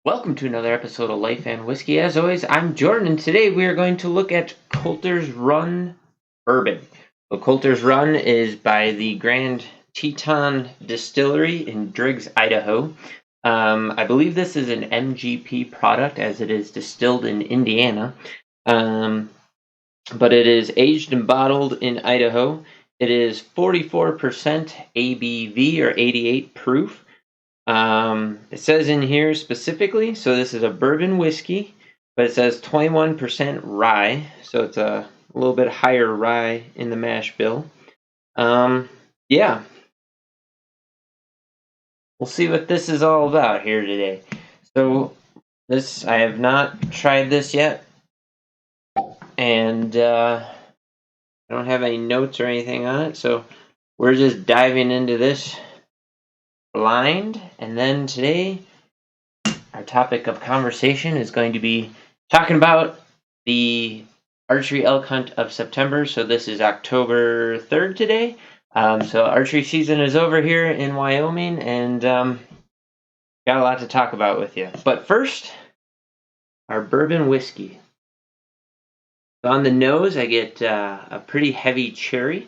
Welcome to another episode of Life and Whiskey. As always, I'm Jordan, and today we are going to look at Colter's Run Bourbon. So Colter's Run is by the Grand Teton Distillery in Driggs, Idaho. I believe this is an MGP product as it is distilled in Indiana, but it is aged and bottled in Idaho. It is 44% ABV or 88 proof. It says in here specifically, so this is a bourbon whiskey, but it says 21% rye, so it's a little bit higher rye in the mash bill. Yeah, we'll see what this is all about here today. So I have not tried this yet, and I don't have any notes or anything on it, so we're just diving into this blind, and then today our topic of conversation is going to be talking about the archery elk hunt of September. So this is October 3rd today. So archery season is over here in Wyoming, and got a lot to talk about with you. But first, our bourbon whiskey. On the nose, I get a pretty heavy cherry.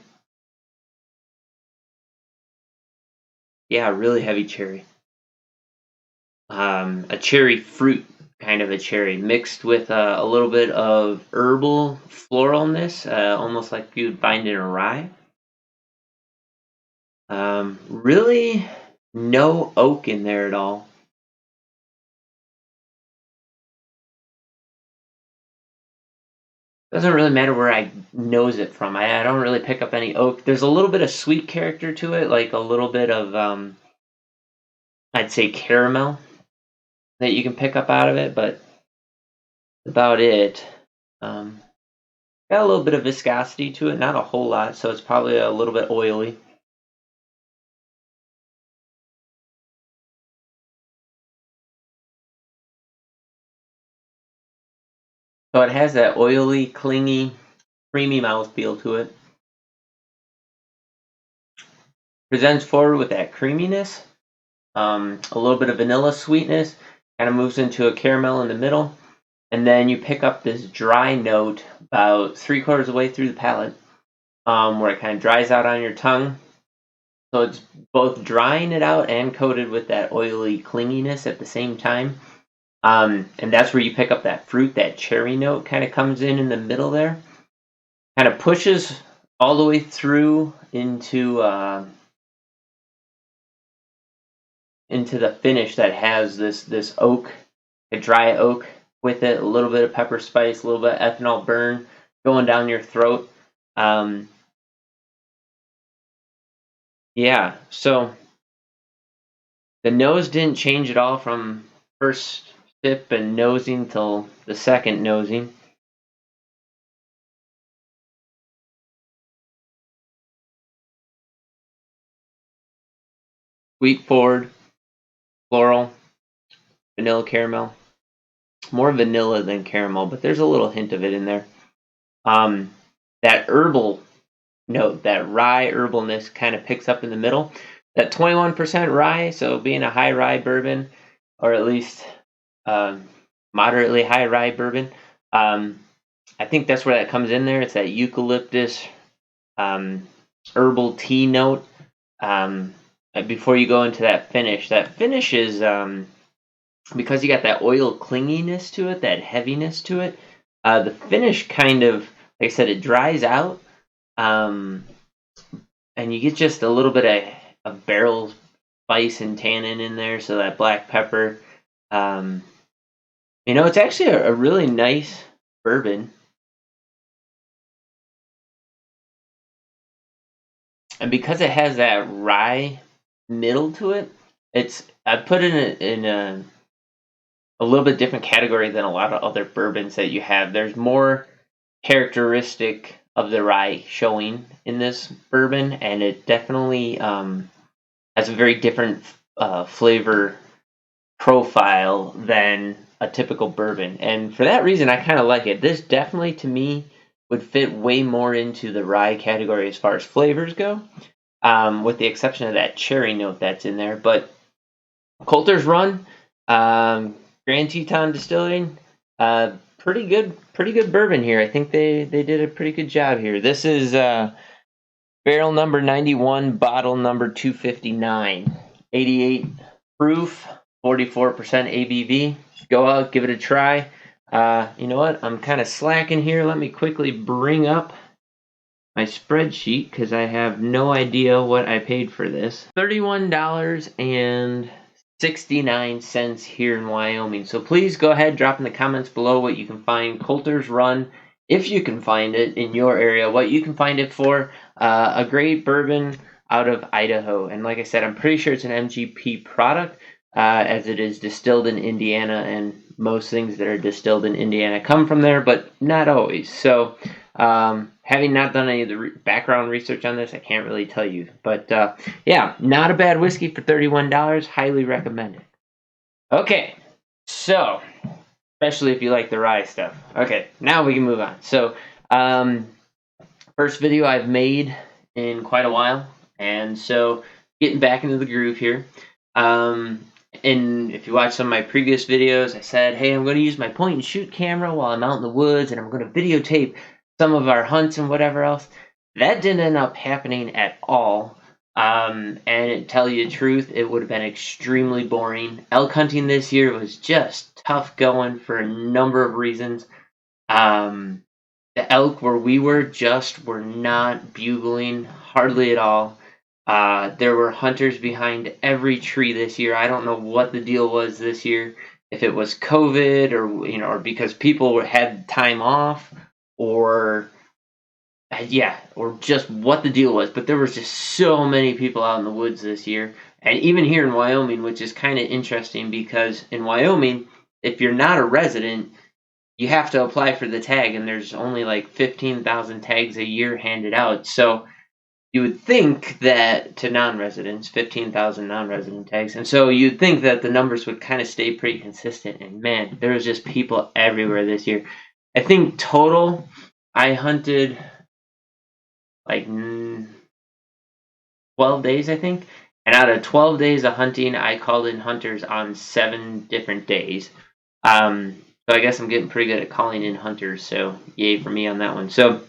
Yeah, really heavy cherry. A cherry fruit kind of a cherry mixed with a little bit of herbal floralness, almost like you'd find in a rye. Really no oak in there at all. Doesn't really matter where I nose it from. I don't really pick up any oak. There's a little bit of sweet character to it, like a little bit of I'd say caramel that you can pick up out of it, but about it. Got a little bit of viscosity to it, not a whole lot, so it's probably a little bit oily. So it has that oily, clingy, creamy mouthfeel to it. Presents forward with that creaminess, a little bit of vanilla sweetness, kind of moves into a caramel in the middle, and then you pick up this dry note about 3/4 of the way through the palate, where it kind of dries out on your tongue. So it's both drying it out and coated with that oily clinginess at the same time. And that's where you pick up that fruit, that cherry note kind of comes in the middle there. Kind of pushes all the way through into the finish that has this oak, a dry oak with it, a little bit of pepper spice, a little bit of ethanol burn going down your throat. Yeah, so the nose didn't change at all from first sip and nosing till the second nosing. Sweet forward, floral, vanilla caramel. More vanilla than caramel, but there's a little hint of it in there. That herbal note, that rye herbalness kind of picks up in the middle. That 21% rye, so being a high rye bourbon, or at least moderately high rye bourbon, I think that's where that comes in there. It's that eucalyptus herbal tea note. Before you go into that finish is because you got that oil clinginess to it, that heaviness to it. The finish kind of, like I said, it dries out, and you get just a little bit of barrel spice and tannin in there. So that black pepper, it's actually a really nice bourbon. And because it has that rye middle to it, I put it in a little bit different category than a lot of other bourbons that you have. There's more characteristic of the rye showing in this bourbon, and it definitely has a very different flavor profile than a typical bourbon. And for that reason, I kind of like it. This definitely, to me, would fit way more into the rye category as far as flavors go, with the exception of that cherry note that's in there. But Colter's Run, Grand Teton Distilling, pretty good bourbon here. I think they did a pretty good job here. This is barrel number 91, bottle number 259, 88 proof, 44% ABV. Go out, give it a try. You know what? I'm kind of slacking here. Let me quickly bring up my spreadsheet because I have no idea what I paid for this. $31.69 here in Wyoming. So please go ahead, drop in the comments below what you can find Colter's Run, if you can find it in your area, what you can find it for. A great bourbon out of Idaho. And like I said, I'm pretty sure it's an MGP product, as it is distilled in Indiana, and most things that are distilled in Indiana come from there, but not always. So having not done any of the background research on this, I can't really tell you. But yeah, not a bad whiskey for $31. Highly recommend it. Okay, so especially if you like the rye stuff. Okay, now we can move on. So first video I've made in quite a while, and so getting back into the groove here. And if you watch some of my previous videos, I said, hey, I'm going to use my point and shoot camera while I'm out in the woods, and I'm going to videotape some of our hunts and whatever else. That didn't end up happening at all. And to tell you the truth, it would have been extremely boring. Elk hunting this year was just tough going for a number of reasons. The elk where we were not bugling hardly at all. There were hunters behind every tree this year. I don't know what the deal was this year. If it was COVID or because people had time off, or just what the deal was. But there was just so many people out in the woods this year, and even here in Wyoming, which is kind of interesting because in Wyoming, if you're not a resident, you have to apply for the tag, and there's only like 15,000 tags a year handed out. So you would think that to non-residents, 15,000 non-resident tags. And so you'd think that the numbers would kind of stay pretty consistent. And man, there was just people everywhere this year. I think total, I hunted like 12 days, I think. And out of 12 days of hunting, I called in hunters on 7 different days. So I guess I'm getting pretty good at calling in hunters. So yay for me on that one. So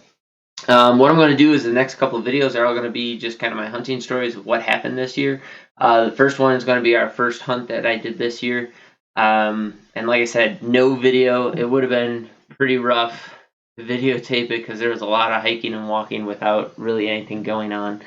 what I'm going to do is the next couple of videos are all going to be just kind of my hunting stories of what happened this year. The first one is going to be our first hunt that I did this year. And like I said, no video. It would have been pretty rough to videotape it because there was a lot of hiking and walking without really anything going on.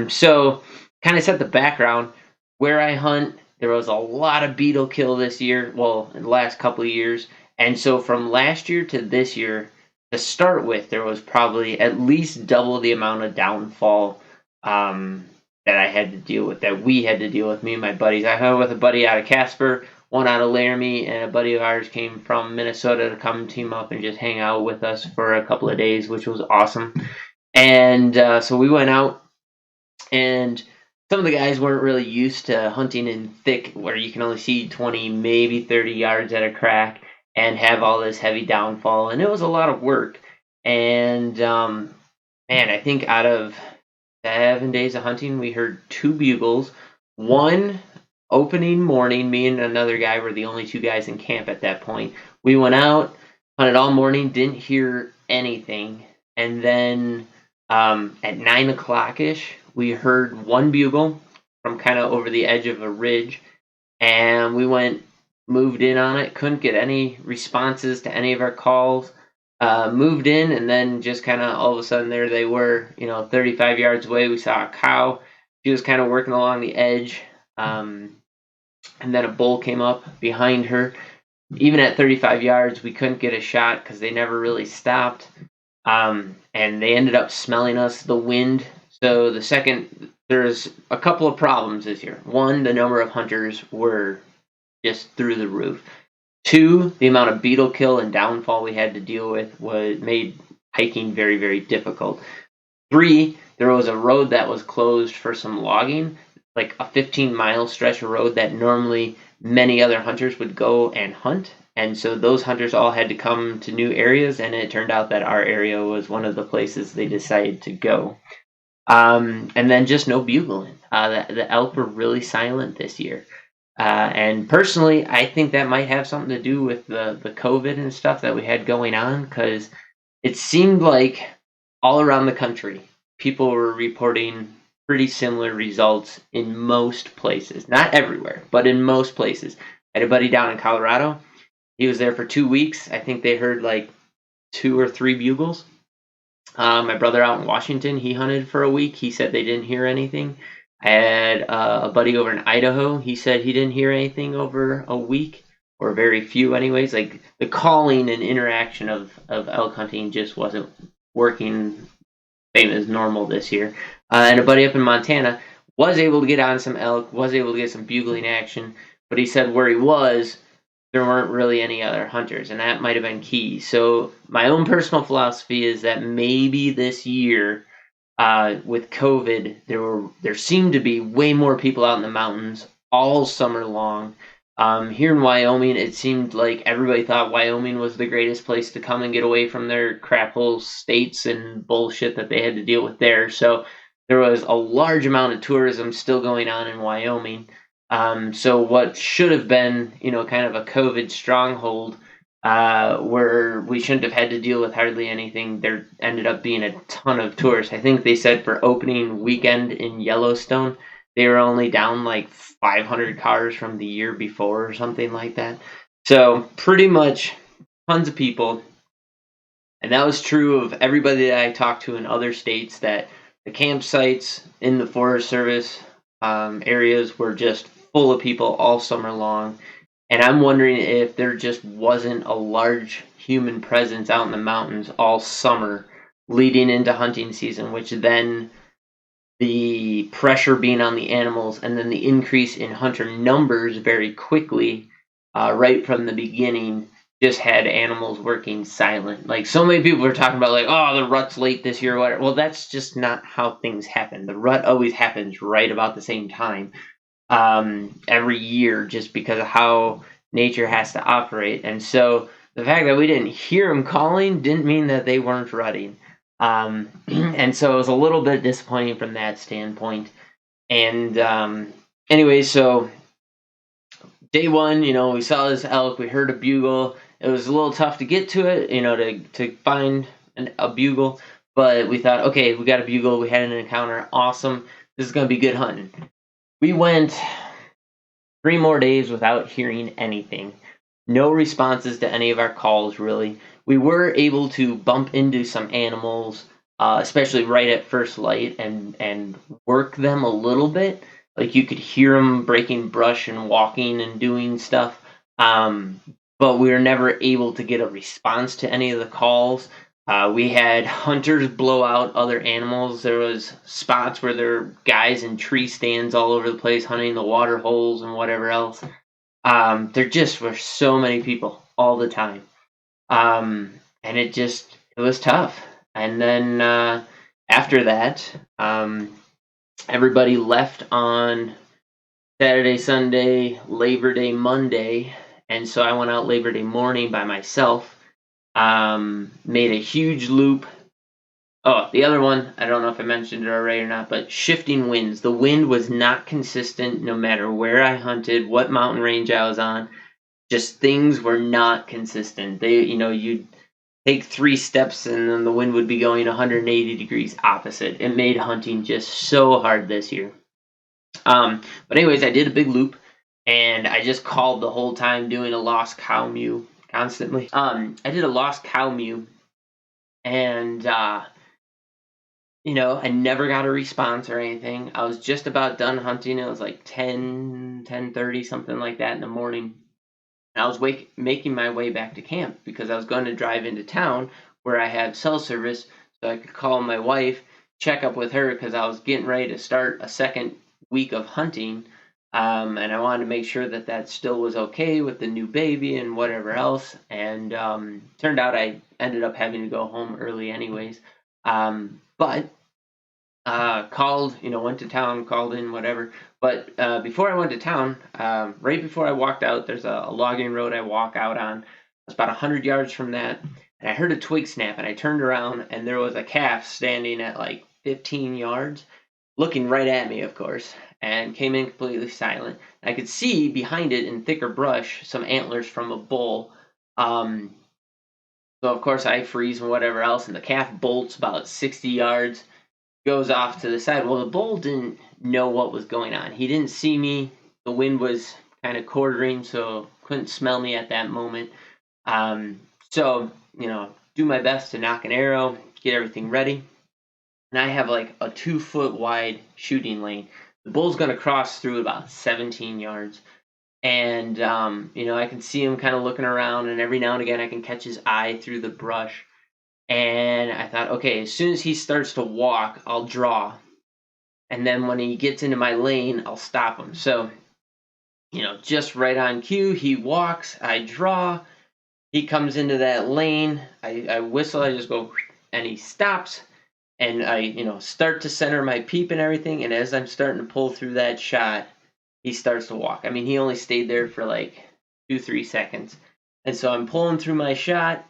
So kind of set the background. Where I hunt, there was a lot of beetle kill this year. Well, in the last couple of years. And so from last year to this year, to start with, there was probably at least double the amount of downfall that I had to deal with, that we had to deal with, me and my buddies. I hunted with a buddy out of Casper, one out of Laramie, and a buddy of ours came from Minnesota to come team up and just hang out with us for a couple of days, which was awesome. And so we went out, and some of the guys weren't really used to hunting in thick, where you can only see 20, maybe 30 yards at a crack, and have all this heavy downfall, and it was a lot of work. And man, I think out of 7 days of hunting, we heard 2 bugles. One opening morning, me and another guy were the only 2 guys in camp at that point. We went out, hunted all morning, didn't hear anything, and then at 9 o'clock-ish, we heard 1 bugle from kind of over the edge of a ridge, and we moved in on it, couldn't get any responses to any of our calls, moved in, and then just kind of all of a sudden there they were, 35 yards away. We saw a cow. She was kind of working along the edge, and then a bull came up behind her. Even at 35 yards, we couldn't get a shot because they never really stopped, and they ended up smelling us, the wind. So there's a couple of problems this year. 1, the number of hunters were just through the roof. 2, the amount of beetle kill and downfall we had to deal with made hiking very, very difficult. 3, there was a road that was closed for some logging, like a 15-mile stretch of road that normally many other hunters would go and hunt. And so those hunters all had to come to new areas, and it turned out that our area was one of the places they decided to go. And then just no bugling. The elk were really silent this year. And personally, I think that might have something to do with the COVID and stuff that we had going on, because it seemed like all around the country, people were reporting pretty similar results in most places. Not everywhere, but in most places. I had a buddy down in Colorado. He was there for 2 weeks. I think they heard like 2 or 3 bugles. My brother out in Washington, he hunted for a week. He said they didn't hear anything. I had a buddy over in Idaho. He said he didn't hear anything over a week, or very few, anyways. Like the calling and interaction of elk hunting just wasn't working same as normal this year. And a buddy up in Montana was able to get on some elk, was able to get some bugling action, but he said where he was, there weren't really any other hunters, and that might have been key. So my own personal philosophy is that maybe this year, with COVID, there seemed to be way more people out in the mountains all summer long. Here in Wyoming, it seemed like everybody thought Wyoming was the greatest place to come and get away from their crap hole states and bullshit that they had to deal with there. So there was a large amount of tourism still going on in Wyoming. So what should have been, kind of a COVID stronghold, where we shouldn't have had to deal with hardly anything, there ended up being a ton of tourists. I think they said for opening weekend in Yellowstone, they were only down like 500 cars from the year before or something like that. So pretty much tons of people. And that was true of everybody that I talked to in other states, that the campsites in the Forest Service areas were just full of people all summer long. And I'm wondering if there just wasn't a large human presence out in the mountains all summer leading into hunting season, which then the pressure being on the animals and then the increase in hunter numbers very quickly, right from the beginning, just had animals working silent. Like, so many people were talking about, like, oh, the rut's late this year or whatever. Well, that's just not how things happen. The rut always happens right about the same time, every year, just because of how nature has to operate. And so the fact that we didn't hear them calling didn't mean that they weren't rutting. And so it was a little bit disappointing from that standpoint. And anyway, so day one, we saw this elk, we heard a bugle. It was a little tough to get to it, to find a bugle, but we thought, okay, we got a bugle, we had an encounter, awesome, this is going to be good hunting. We went 3 more days without hearing anything. No responses to any of our calls, really. We were able to bump into some animals, especially right at first light, and work them a little bit. Like, you could hear them breaking brush and walking and doing stuff. But we were never able to get a response to any of the calls. We had hunters blow out other animals. There was spots where there were guys in tree stands all over the place hunting the water holes and whatever else. There just were so many people all the time. And it was tough. And then after that, everybody left on Saturday, Sunday, Labor Day, Monday. And so I went out Labor Day morning by myself. Made a huge loop. Oh, the other one, I don't know if I mentioned it already or not, but shifting winds. The wind was not consistent no matter where I hunted, what mountain range I was on. Just things were not consistent. You'd take 3 steps and then the wind would be going 180 degrees opposite. It made hunting just so hard this year. But anyways, I did a big loop, and I just called the whole time, doing a lost cow mew constantly. I did a lost cow mew, and I never got a response or anything. I was just about done hunting. It was like 10:30, something like that in the morning. And I was making my way back to camp because I was going to drive into town where I had cell service, so I could call my wife, check up with her, because I was getting ready to start a second week of hunting. And I wanted to make sure that still was okay with the new baby and whatever else. And turned out I ended up having to go home early anyways. But called, went to town, called in, whatever. But before I went to town, right before I walked out, there's a logging road I walk out on. I was about 100 yards from that, and I heard a twig snap, and I turned around, and there was a calf standing at like 15 yards, looking right at me, of course. and came in completely silent. I could see behind it in thicker brush some antlers from a bull. So of course I freeze and whatever else, and the calf bolts about 60 yards, goes off to the side. Well, the bull didn't know what was going on. He didn't see me. The wind was kind of quartering, so couldn't smell me at that moment. So, do my best to knock an arrow, get everything ready. And I have like a 2-foot wide shooting lane. The bull's going to cross through about 17 yards. And, I can see him kind of looking around, and every now and again I can catch his eye through the brush. And I thought, okay, as soon as he starts to walk, I'll draw. And then when he gets into my lane, I'll stop him. So, just right on cue, he walks, I draw, he comes into that lane, I whistle, I just go, and he stops. And I, start to center my peep and everything. And as I'm starting to pull through that shot, he starts to walk. I mean, he only stayed there for like 2-3 seconds. And so I'm pulling through my shot,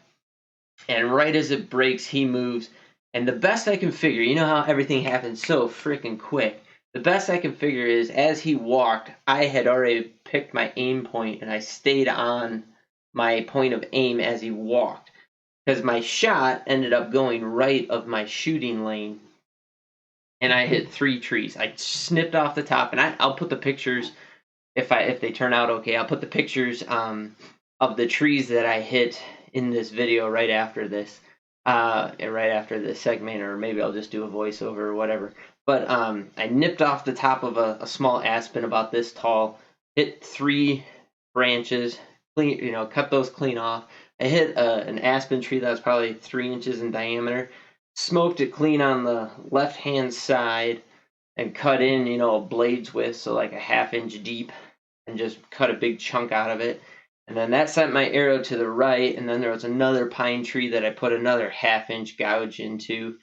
and right as it breaks, he moves. And the best I can figure, you know how everything happens so freaking quick. The best I can figure is as he walked, I had already picked my aim point, and I stayed on my point of aim as he walked. Because my shot ended up going right of my shooting lane, and I hit 3 trees. I snipped off the top, and I'll put the pictures, if they turn out okay, I'll put the pictures of the trees that I hit in this video right after this segment, or maybe I'll just do a voiceover or whatever. But I nipped off the top of a small aspen about this tall, hit 3 branches, clean, cut those clean off. I hit an aspen tree that was probably 3 inches in diameter, smoked it clean on the left-hand side, and cut in, a blade's width, so like a 1/2 inch deep, and just cut a big chunk out of it. And then that sent my arrow to the right, and then there was another pine tree that I put another 1/2 inch gouge into.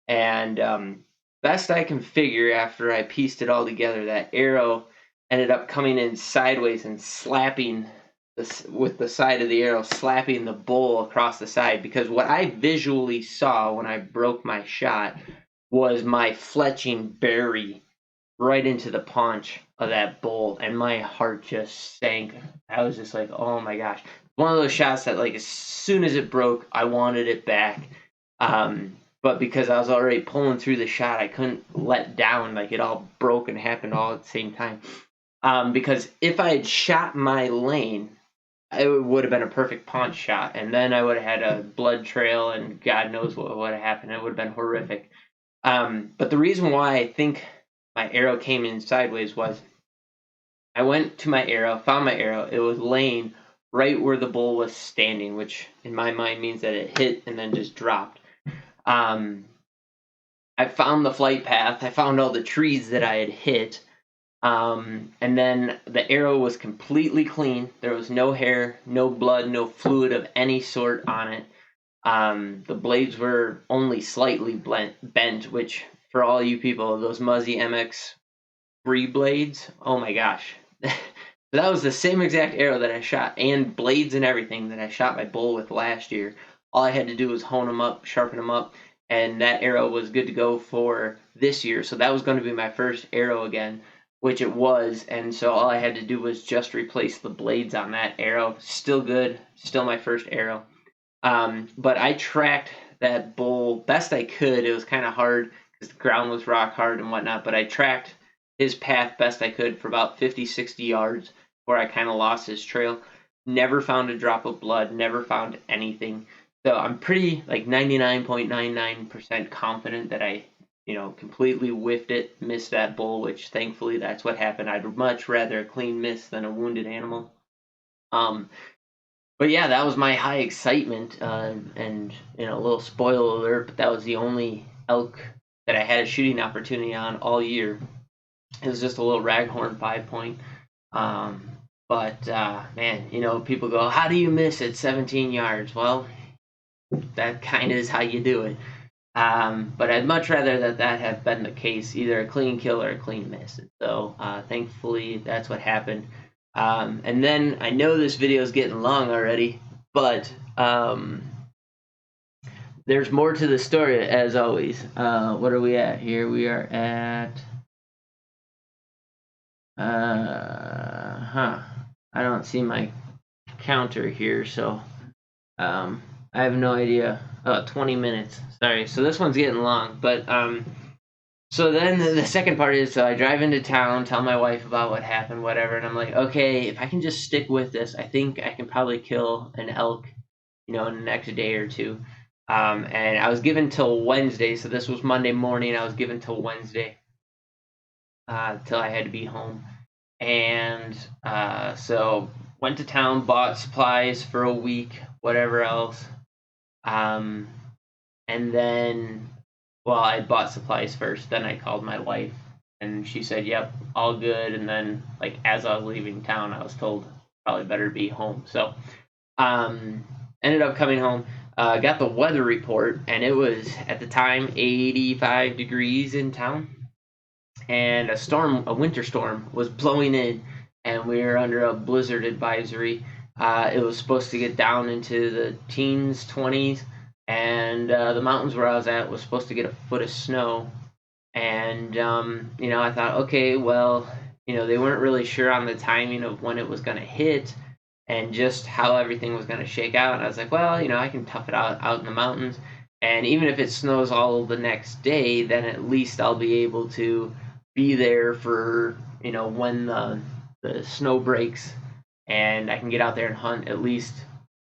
And best I can figure, after I pieced it all together, that arrow ended up coming in sideways and slapping with the side of the arrow, slapping the bull across the side. Because what I visually saw when I broke my shot was my fletching bury right into the paunch of that bull, and my heart just sank. I was just like, oh my gosh. One of those shots that, like, as soon as it broke, I wanted it back. But because I was already pulling through the shot, I couldn't let down. Like, it all broke and happened all at the same time. Because if I had shot my lane, it would have been a perfect paunch shot, and then I would have had a blood trail, and God knows what would have happened. It would have been horrific. But the reason why I think my arrow came in sideways was I went to my arrow, found my arrow. It was laying right where the bull was standing, which in my mind means that it hit and then just dropped. I found the flight path. I found all the trees that I had hit. And then the arrow was completely clean. There was no hair, no blood, no fluid of any sort on it. The blades were only slightly bent, which, for all you people, those Muzzy MX3 blades, oh my gosh. That was the same exact arrow that I shot, and blades and everything, that I shot my bull with last year. All I had to do was hone them up, sharpen them up, and that arrow was good to go for this year. So that was going to be my first arrow again, which it was, and so all I had to do was just replace the blades on that arrow. Still good, still my first arrow. But I tracked that bull best I could. It was kind of hard because the ground was rock hard and whatnot, but I tracked his path best I could for about 50-60 yards before I kind of lost his trail. Never found a drop of blood, never found anything. So I'm pretty, like, 99.99% confident that I completely whiffed it, missed that bull, which thankfully that's what happened. I'd much rather a clean miss than a wounded animal. But yeah, that was my high excitement, and a little spoiler alert, but that was the only elk that I had a shooting opportunity on all year. It was just a little raghorn 5-point. But man, people go, how do you miss at 17 yards? Well, that kind of is how you do it. But I'd much rather that have been the case, either a clean kill or a clean miss. So thankfully, that's what happened. And then I know this video is getting long already, but there's more to the story, as always. What are we at here? We are at I don't see my counter here, so I have no idea. 20 minutes. Sorry. So this one's getting long, but so then the second part is, so I drive into town, tell my wife about what happened, whatever, and I'm like, okay, if I can just stick with this, I think I can probably kill an elk, in the next day or two. And I was given till Wednesday, so this was Monday morning. I was given till Wednesday, till I had to be home. And so went to town, bought supplies for a week, whatever else. And then, well, I bought supplies first. Then I called my wife, and she said, "Yep, all good." And then, like, as I was leaving town, I was told probably better be home. So, ended up coming home. Got the weather report, and it was at the time 85 degrees in town, and a winter storm, was blowing in, and we were under a blizzard advisory. It was supposed to get down into the teens, 20s, and the mountains where I was at was supposed to get a foot of snow. And I thought, okay, well, they weren't really sure on the timing of when it was going to hit and just how everything was going to shake out. And I was like, well, I can tough it out in the mountains. And even if it snows all the next day, then at least I'll be able to be there for, when the snow breaks, and I can get out there and hunt at least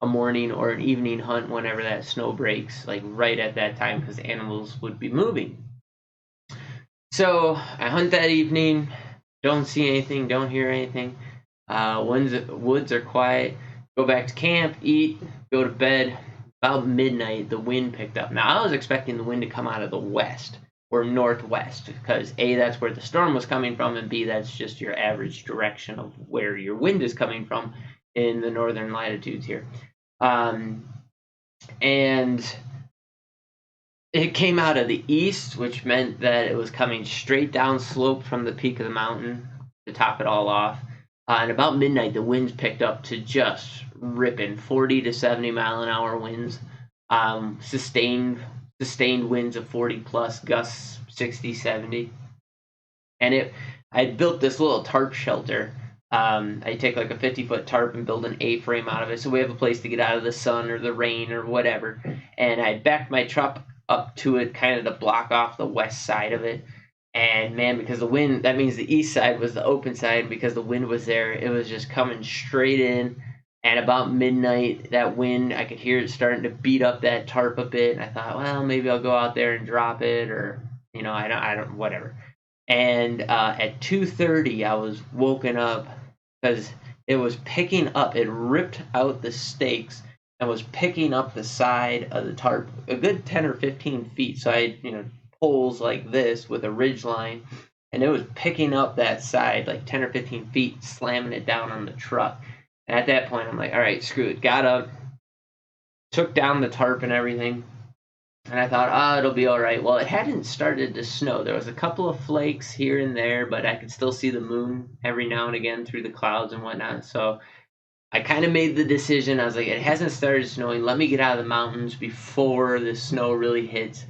a morning or an evening hunt whenever that snow breaks, like right at that time, because animals would be moving. So I hunt that evening, don't see anything, don't hear anything. Woods are quiet. Go back to camp, eat, go to bed. About midnight, the wind picked up. Now, I was expecting the wind to come out of the west or northwest, because A, that's where the storm was coming from, and B, that's just your average direction of where your wind is coming from in the northern latitudes here. And it came out of the east, which meant that it was coming straight down slope from the peak of the mountain to top it all off. And about midnight, the winds picked up to just ripping 40 to 70 mile an hour winds, sustained winds of 40 plus, gusts 60, 70. And I built this little tarp shelter. I take like a 50-foot tarp and build an A-frame out of it, so we have a place to get out of the sun or the rain or whatever. And I backed my truck up to it, kind of to block off the west side of it. And man, because the wind, that means the east side was the open side, because the wind was there, it was just coming straight in. And about midnight, that wind, I could hear it starting to beat up that tarp a bit. And I thought, well, maybe I'll go out there and drop it, or, I don't, whatever. And at 2:30, I was woken up because it was picking up. It ripped out the stakes and was picking up the side of the tarp a good 10 or 15 feet. So I had, poles like this with a ridge line, and it was picking up that side like 10 or 15 feet, slamming it down on the truck. And at that point, I'm like, all right, screw it. Got up, took down the tarp and everything, and I thought, it'll be all right. Well, it hadn't started to snow. There was a couple of flakes here and there, but I could still see the moon every now and again through the clouds and whatnot. So I kind of made the decision. I was like, it hasn't started snowing. Let me get out of the mountains before the snow really hits.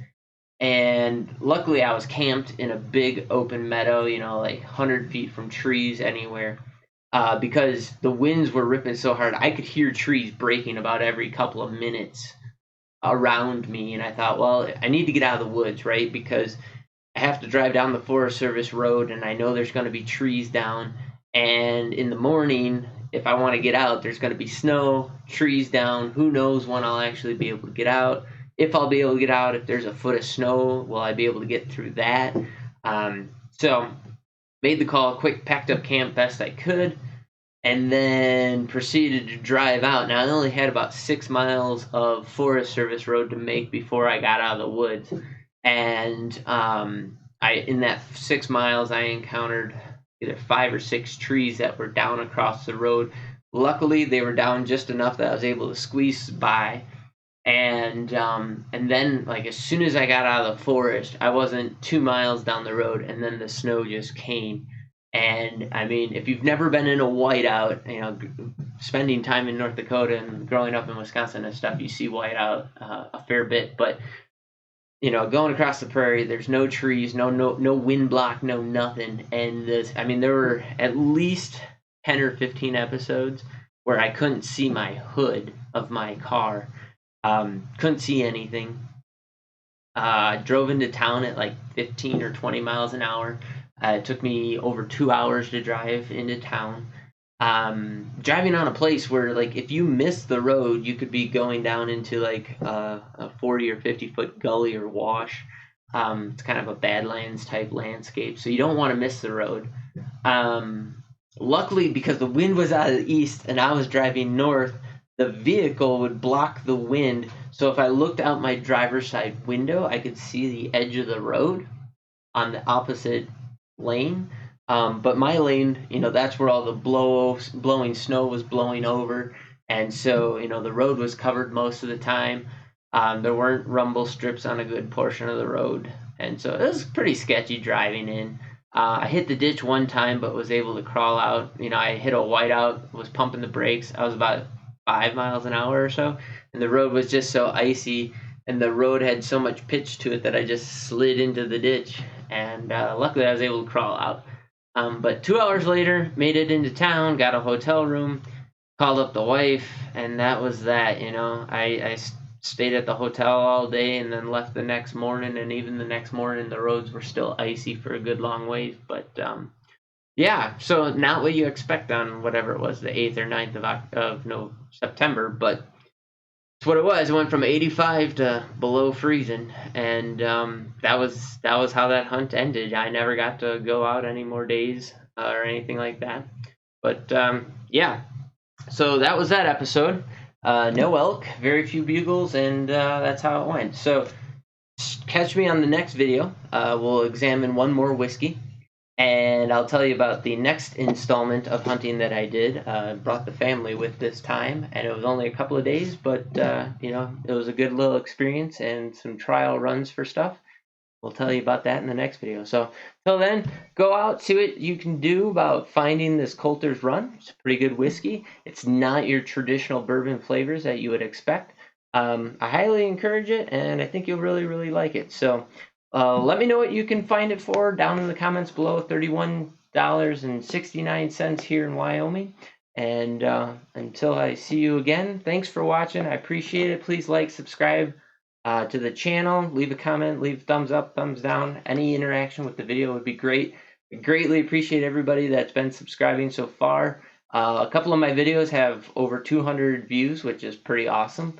And luckily, I was camped in a big open meadow, like 100 feet from trees anywhere, because the winds were ripping so hard. I could hear trees breaking about every couple of minutes around me. And I thought, well, I need to get out of the woods, right? Because I have to drive down the Forest Service road, and I know there's going to be trees down. And in the morning, if I want to get out, there's going to be snow, trees down. Who knows when I'll actually be able to get out. If I'll be able to get out, if there's a foot of snow, will I be able to get through that? So made the call, quick packed up camp best I could, and then proceeded to drive out. Now, I only had about 6 miles of Forest Service road to make before I got out of the woods. And in that 6 miles, I encountered either 5 or 6 trees that were down across the road. Luckily, they were down just enough that I was able to squeeze by. And then, like, as soon as I got out of the forest, I wasn't 2 miles down the road, and then the snow just came. And I mean, if you've never been in a whiteout, spending time in North Dakota and growing up in Wisconsin and stuff, you see whiteout a fair bit. But going across the prairie, there's no trees, no wind block, no nothing. And there were at least 10 or 15 episodes where I couldn't see my hood of my car. Couldn't see anything. Drove into town at like 15 or 20 miles an hour. It took me over 2 hours to drive into town. Driving on a place where, like, if you miss the road, you could be going down into like a 40 or 50-foot gully or wash. It's kind of a Badlands type landscape, so you don't want to miss the road. Luckily, because the wind was out of the east and I was driving north, the vehicle would block the wind. So if I looked out my driver's side window, I could see the edge of the road on the opposite lane. But my lane, that's where all the blowing snow was blowing over. And so, the road was covered most of the time. There weren't rumble strips on a good portion of the road. And so it was pretty sketchy driving in. I hit the ditch one time, but was able to crawl out. I hit a whiteout, was pumping the brakes. I was about 5 miles an hour or so, and the road was just so icy, and the road had so much pitch to it that I just slid into the ditch. And luckily, I was able to crawl out. But 2 hours later, made it into town, got a hotel room, called up the wife, and that was that. I stayed at the hotel all day and then left the next morning, and even the next morning the roads were still icy for a good long ways. But yeah, so not what you expect on whatever it was, the 8th or 9th of September, but it's what it was. It went from 85 to below freezing, and that was how that hunt ended. I never got to go out any more days or anything like that. But yeah, so that was that episode. No elk, very few bugles, and that's how it went. So catch me on the next video. We'll examine one more whiskey, and I'll tell you about the next installment of hunting that I did. Brought the family with this time, and it was only a couple of days, but it was a good little experience and some trial runs for stuff. We'll tell you about that in the next video. So till then, go out, see what you can do about finding this Colter's Run. It's a pretty good whiskey. It's not your traditional bourbon flavors that you would expect. I highly encourage it, and I think you'll really, really like it. So let me know what you can find it for down in the comments below. $31.69 here in Wyoming. And until I see you again, thanks for watching. I appreciate it. Please like, subscribe to the channel, leave a comment, leave thumbs up, thumbs down. Any interaction with the video would be great. I greatly appreciate everybody that's been subscribing so far. A couple of my videos have over 200 views, which is pretty awesome.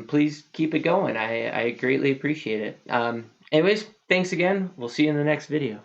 Please keep it going. I greatly appreciate it. Anyways, thanks again. We'll see you in the next video.